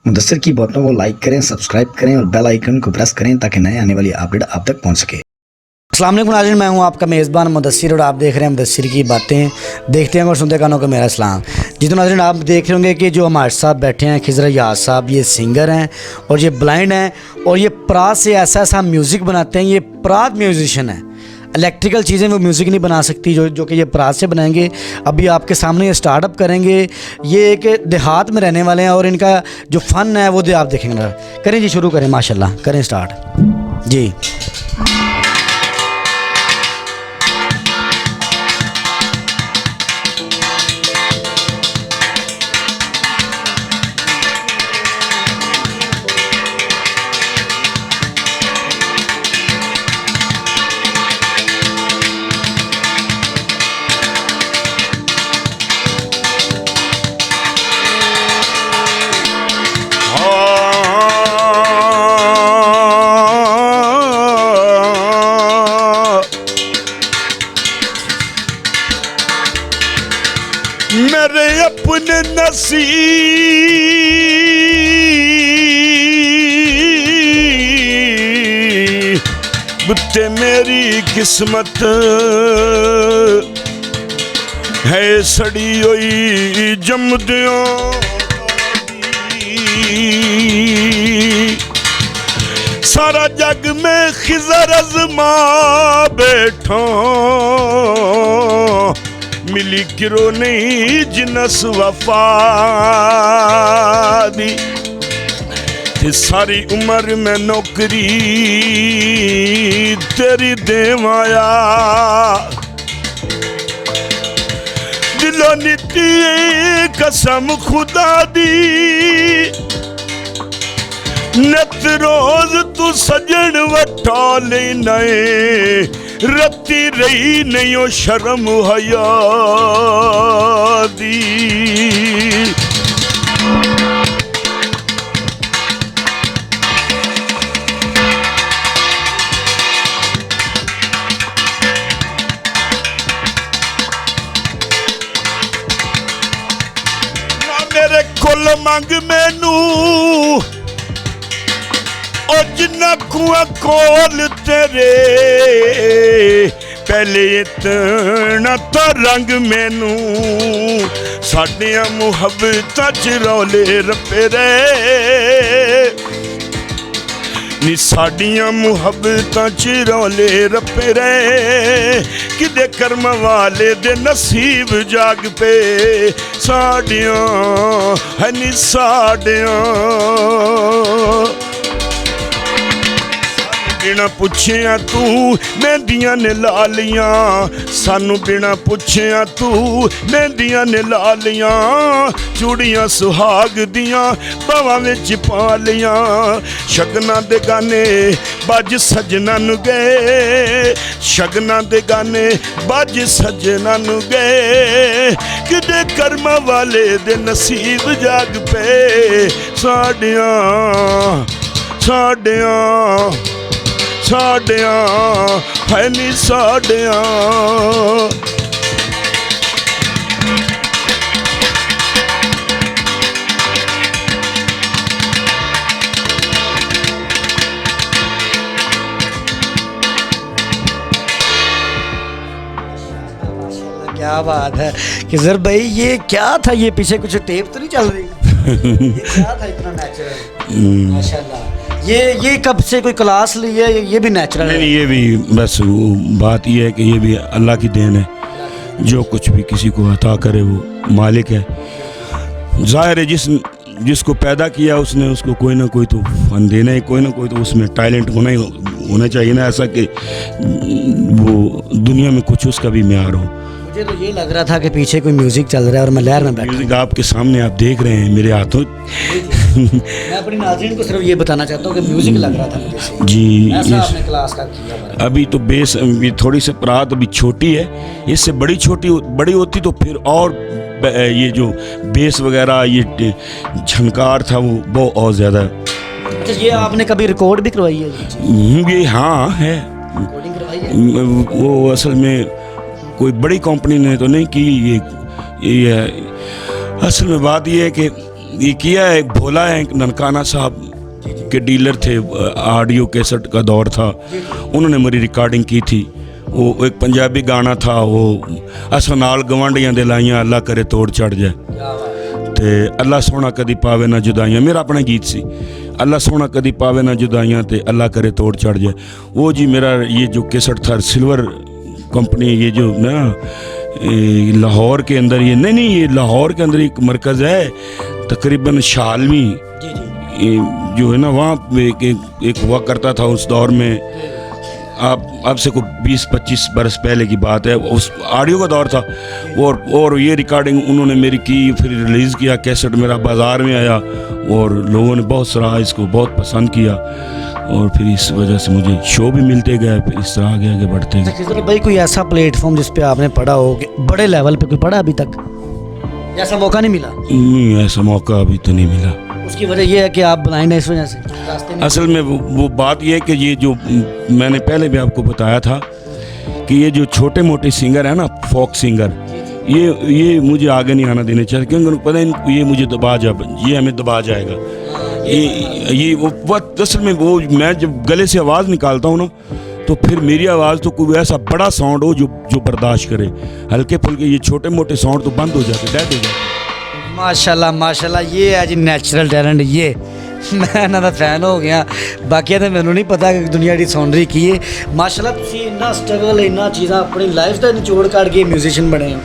मुदस्सिर की बातों को लाइक करें, सब्सक्राइब करें और बेल आइकन को प्रेस करें ताकि नए आने वाली अपडेट आप तक पहुंच सके। अस्सलाम वालेकुम नाज़रीन, मैं हूं आपका मेज़बान मुदस्सिर और आप देख रहे हैं मुदस्सिर की बातें। देखते हैं और सुनते कानों का मेरा सलाम। जी तो नाज़रीन, आप देख रहे होंगे कि जो हमारे साथ बैठे हैं खिज़र याद साहब, ये सिंगर हैं और ये ब्लाइंड हैं और ये परात से ऐसा ऐसा म्यूज़िक बनाते हैं। ये परात म्यूजिशियन है, इलेक्ट्रिकल चीज़ें वो म्यूज़िक नहीं बना सकती जो कि ये परात से बनाएंगे। अभी आपके सामने ये स्टार्टअप करेंगे। ये एक देहात में रहने वाले हैं और इनका जो फ़न है वो आप देखेंगे। करें जी, शुरू करें, माशाल्लाह करें स्टार्ट जी। मेरे अपने नसीब ते मेरी किस्मत है सड़ी हुई जमदियों। सारा जग में खिज़र अज़मा बैठो, मिली किरो नहीं जिनस वफा दी। सारी उम्र में नौकरी तेरी देवाया, दिलो नीति कसम खुदा दी। नत रोज तू सजन वठा ले नए, रती रही नहीं ओ शर्म हया दी। ना मेरे कुल मंग मैनू ओ जिन्ना कुआ कोल तेरे, पहले इतना तो रंग मैनू साडियां मुहब्बतां च रौले रपे रे नी, साडियां मुहब्बतां च रौले रपे रे। किदे कर्म वाले दे नसीब जाग पे साडियां है नी साडियां। बिना पुछिया तू मेहंदियां ने ला लियां, सानू बिना पुछिया तू मेहंदियां ने ला लियां। चूड़ियां सुहाग दियां बावां विच पा लियां, शगना दे गाने बज सजना नु गए, शगना दे गाने बज सजना नु गए। किदे कर्म वाले दे नसीब जाग पे साडियां साडियां साडियां है नी साडियां। क्या बात है खिज़र भाई, ये क्या था? ये पीछे कुछ टेप तो नहीं चल रही? ये क्या था इतना नेचुरल माशाल्लाह। ये कब से कोई क्लास ली है? ये भी नेचुरल है? नहीं, ये भी बस वो बात ये है कि ये भी अल्लाह की देन है। जो कुछ भी किसी को अता करे वो मालिक है। ज़ाहिर है जिसको पैदा किया उसने उसको कोई ना कोई तो फन देना है, कोई ना कोई तो उसमें टैलेंट होना चाहिए ना, ऐसा कि वो दुनिया में कुछ उसका भी म्यार हो। मुझे तो ये लग रहा था कि पीछे कोई म्यूजिक चल रहा है और मैं लहर में बैठा। म्यूजिक आपके सामने आप देख रहे हैं मेरे हाथों। मैं अपनी नाज़रीन को सिर्फ ये बताना चाहता हूँ कि म्यूजिक लग रहा था मुझे से। जी, ऐसा आपने क्लास का किया। अभी तो बेस थोड़ी सी परात अभी छोटी है, इससे बड़ी होती तो फिर और ये जो बेस वगैरह ये झनकार था वो बहुत और ज़्यादा। अच्छा, ये आपने कभी रिकॉर्ड भी करवाई है? ये हाँ है, रिकॉर्डिंग करवाई है? वो असल में कोई बड़ी कंपनी ने तो नहीं की। ये असल में बात ये है कि ये किया है। एक भोला है, एक ननकाना साहब के डीलर थे, ऑडियो कैसेट का दौर था, उन्होंने मेरी रिकॉर्डिंग की थी। वो एक पंजाबी गाना था, वो असां नाल गवांढियां दे लाइयां अल्लाह करे तोड़ चढ़ जाए, ते अल्लाह सोना कदी पावे ना जुदाइयां, मेरा अपना गीत सी। अल्लाह सोना कदी पावे ना जुदाइयां ते अल्लाह करे तोड़ चढ़ जाए। वो जी मेरा ये जो कैसेट था, सिल्वर कंपनी, ये जो ना लाहौर के अंदर, ये नहीं ये लाहौर के अंदर एक मरकज़ है तकरीबन शालमी, जो है ना, वहाँ एक हुआ करता था उस दौर में। अब से कोई 20-25 बरस पहले की बात है, उस ऑडियो का दौर था। और ये रिकॉर्डिंग उन्होंने मेरी की, फिर रिलीज़ किया, कैसेट मेरा बाज़ार में आया और लोगों ने बहुत सराहा, इसको बहुत पसंद किया, और फिर इस वजह से मुझे शो भी मिलते गए, फिर इस तरह आगे बढ़ते गए। खिजर भाई कोई ऐसा प्लेटफॉर्म जिस पे आपने पढ़ा हो कि बड़े लेवल पे कोई पढ़ा अभी तक, ऐसा मौका नहीं मिला? नहीं, ऐसा मौका अभी तो नहीं मिला। उसकी वजह यह है कि आप ब्लाइंड हैं, इस वजह से रास्ते में? असल में वो बात यह है कि ये जो मैंने पहले भी आपको बताया था कि ये जो छोटे मोटे सिंगर है ना, फोक सिंगर, ये मुझे आगे नहीं आना देने चाहिए, क्योंकि उनको पता है ये मुझे ये हमें दबा जाएगा। ये वो असल में वो मैं जब गले से आवाज़ निकालता हूँ ना, तो फिर मेरी आवाज़ तो कोई ऐसा बड़ा साउंड हो जो बर्दाश्त करे, हल्के फुल्के ये छोटे मोटे साउंड तो बंद हो जाते, डेड हो जाते। माशाल्लाह माशाल्लाह, ये है जी नैचुरल टैलेंट। ये मैं इन्हां दा फैन हो गया, बाकी तो मैनू नहीं पता कि दुनिया दी सुन रही की है। माशाल्लाह तुसीं इन्ना स्ट्रगल, इन्ना चीज़ां अपनी लाइफ दा निचोड़ काढ़ के म्यूजिशियन बने हो।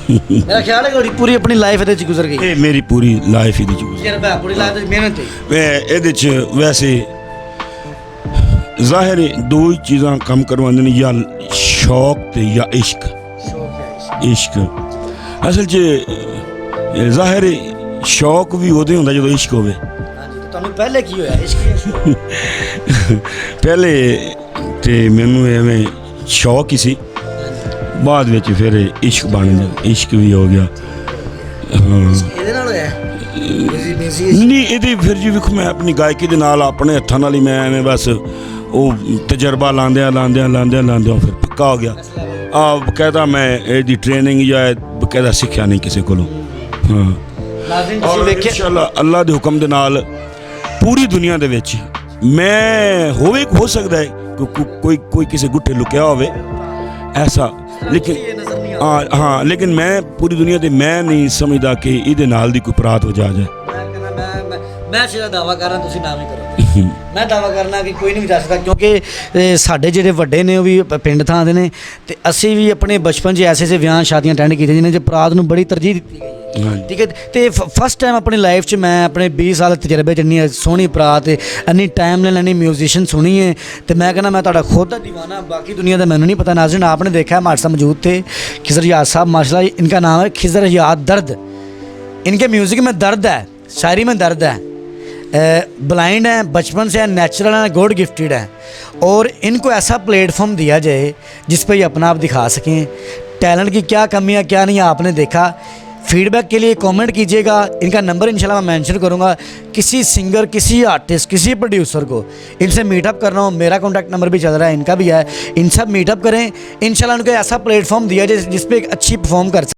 मेरा ख्याल है कि पूरी अपनी लाइफ ਇਹਦੇ ਚ गुजर गई। मेरी पूरी लाइफ ਇਹਦੇ ਚ गुजर ਯਾਰ ਮੈਂ ਆਪਣੀ ਲਾਈਫ ਵਿੱਚ ਮਿਹਨਤ ਹੈ। मैं ਇਹਦੇ ਚ ਵੈਸੇ ਜ਼ਾਹਿਰ ਹੈ ਦੋ ਹੀ ਚੀਜ਼ਾਂ ਕੰਮ ਕਰਵਾਉਂਦੇ ਨੇ, ਜਾਂ ਸ਼ੌਕ ਤੇ ਜਾਂ ਇਸ਼ਕ। ਇਸ਼ਕ ਅਸਲ 'ਚ ਜ਼ਾਹਿਰ ਹੈ ਸ਼ੌਕ ਵੀ ਉਹਦੇ ਹੁੰਦਾ ਜਦੋਂ ਇਸ਼ਕ ਹੋਵੇ। ਤੁਹਾਨੂੰ ਪਹਿਲੇ ਕੀ ਹੋਇਆ, ਇਸ਼ਕ ਜਾਂ ਸ਼ੌਕ? ਪਹਿਲੇ ਤੇ ਮੈਨੂੰ ਐਵੇਂ ਸ਼ੌਕ ਹੀ ਸੀ, ਬਾਅਦ ਵਿੱਚ ਫਿਰ ਇਸ਼ਕ ਬਣ ਗਿਆ, ਇਸ਼ਕ ਵੀ ਹੋ ਗਿਆ। ਹਾਂ, ਇਹਦੇ ਨਾਲ ਹੋਇਆ ਨਹੀਂ ਇਹਦੇ ਫਿਰ ਜੀ ਵੇਖੋ, ਮੈਂ ਆਪਣੀ ਗਾਇਕੀ ਦੇ ਨਾਲ ਆਪਣੇ ਹੱਥਾਂ ਨਾਲ ਹੀ ਮੈਂ ਐਵੇਂ ਬਸ ਉਹ ਤਜਰਬਾ ਲਾਉਂਦਿਆਂ ਫਿਰ ਪੱਕਾ ਹੋ ਗਿਆ। ਬਕਾਇਦਾ ਮੈਂ ਇਹਦੀ ਟ੍ਰੇਨਿੰਗ ਜਾਂ ਬਕਾਇਦਾ ਸਿੱਖਿਆ ਨਹੀਂ ਕਿਸੇ ਕੋਲੋਂ। ਹਾਂ, ਔਰ ਇੰਸ਼ਾਅੱਲਾ ਅੱਲਾ ਦੇ ਹੁਕਮ ਦੇ ਨਾਲ ਪੂਰੀ ਦੁਨੀਆ ਦੇ ਵਿੱਚ ਮੈਂ ਹੋ ਸਕਦਾ ਹੈ ਕੋਈ ਕਿਸੇ ਗੁੱਠੇ ਲੁਕਿਆ ਹੋਵੇ ऐसा, लेकिन हाँ लेकिन मैं पूरी दुनिया ਦੇ मैं नहीं समझदा कि ਇਹਦੇ ਨਾਲ ਦੀ ਕੋਈ ਪ੍ਰਾਤ ਹੋ ਜਾਏ। मैं सिर्फ दावा कर रहा, तुसी ना भी करो। मैं दावा करना कि कोई नहीं जा सकता, क्योंकि साढ़े ਜਿਹੜੇ ਵੱਡੇ ਨੇ ਉਹ ਵੀ ਪਿੰਡ ਥਾਂ ਦੇ ਨੇ, ਤੇ ਅਸੀਂ ਵੀ ਆਪਣੇ ਬਚਪਨ 'ਚ ਐਸੇ ਵਿਆਹ ਸ਼ਾਦੀਆਂ ਅਟੈਂਡ ਕੀਤੀਆਂ ਜਿਨ੍ਹਾਂ 'ਚ ਪ੍ਰਾਤ ਨੂੰ ਬੜੀ ਤਰਜੀਹ ਦਿੱਤੀ ਗਈ ਹੈ। ਠੀਕ ਹੈ, ਤੇ ਫਸਟ ਟਾਈਮ ਆਪਣੀ ਲਾਈਫ 'ਚ ਮੈਂ ਆਪਣੇ 20 ਸਾਲ ਤਜਰਬੇ 'ਚ ਇੰਨੀ ਸੋਹਣੀ ਪ੍ਰਾਤ, ਇੰਨੀ ਟਾਈਮ ਨਾਲ ਇੰਨੀ म्यूजिशियन सुनी है, तो मैं कहना मैं ਤੁਹਾਡਾ खुद का दीवाना, बाकी दुनिया का मैंने नहीं पता। नाज़रीन आपने देखा है हमारे साथ मौजूद थे खिजर याद साहब, माशाल्लाह इनका नाम है खिजर याद दर्द। इनके म्यूज़िक में दर्द है, शायरी में दर्द है, ब्लाइंड है, बचपन से नेचुरल है, गॉड गिफ्टेड है, और इनको ऐसा प्लेटफॉर्म दिया जाए जिस पर ये अपना आप दिखा सकें। टैलेंट की क्या कमी है क्या नहीं है आपने देखा। फीडबैक के लिए कमेंट कीजिएगा, इनका नंबर इंशाल्लाह मैं मेंशन करूँगा। किसी सिंगर, किसी आर्टिस्ट, किसी प्रोड्यूसर को इनसे मीटअप करना हो, मेरा कॉन्टैक्ट नंबर भी चल रहा है, इनका भी है, इनसे मीटअप करें। इंशाल्लाह उनको ऐसा प्लेटफॉर्म दिया जाए जिस पर एक अच्छी परफॉर्म कर